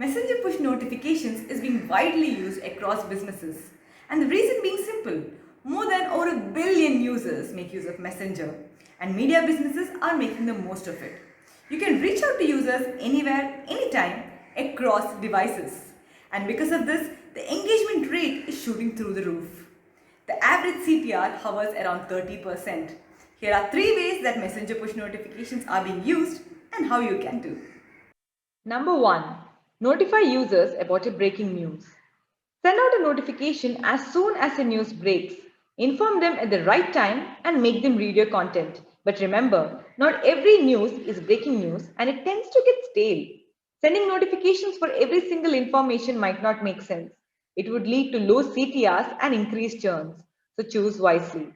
Messenger push notifications is being widely used across businesses, and the reason being simple. More than over 1 billion users make use of Messenger, and media businesses are making the most of it. You can reach out to users anywhere, anytime, across devices. And because of this, the engagement rate is shooting through the roof. The average CTR hovers around 30%. Here are 3 ways that Messenger push notifications are being used and how you can do. Number 1. Notify users about a breaking news. Send out a notification as soon as a news breaks. Inform them at the right time and make them read your content. But remember, not every news is breaking news and it tends to get stale. Sending notifications for every single information might not make sense. It would lead to low CTRs and increased churns. So choose wisely.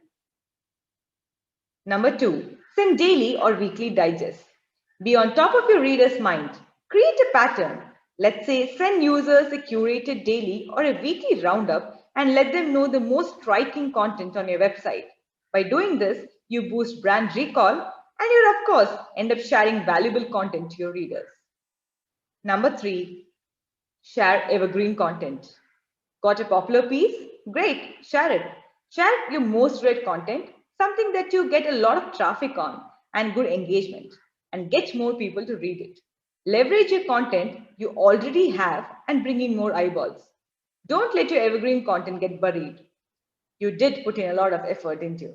Number 2. Send daily or weekly digests. Be on top of your reader's mind. Create a pattern. Let's say send users a curated daily or a weekly roundup and let them know the most striking content on your website. By doing this, you boost brand recall and you'll of course end up sharing valuable content to your readers. Number 3. Share evergreen content. Got a popular piece? Great, share it. Share your most read content, something that you get a lot of traffic on and good engagement, and get more people to read it. Leverage your content you already have and bring in more eyeballs. Don't let your evergreen content get buried. You did put in a lot of effort into.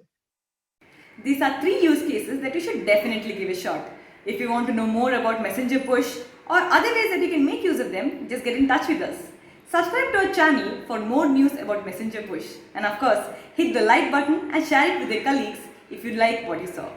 These are 3 use cases that you should definitely give a shot. If you want to know more about Messenger push or other ways that you can make use of them, just get in touch with us. Subscribe to our channel for more news about Messenger push, and of course, hit the like button and share it with your colleagues if you like what you saw.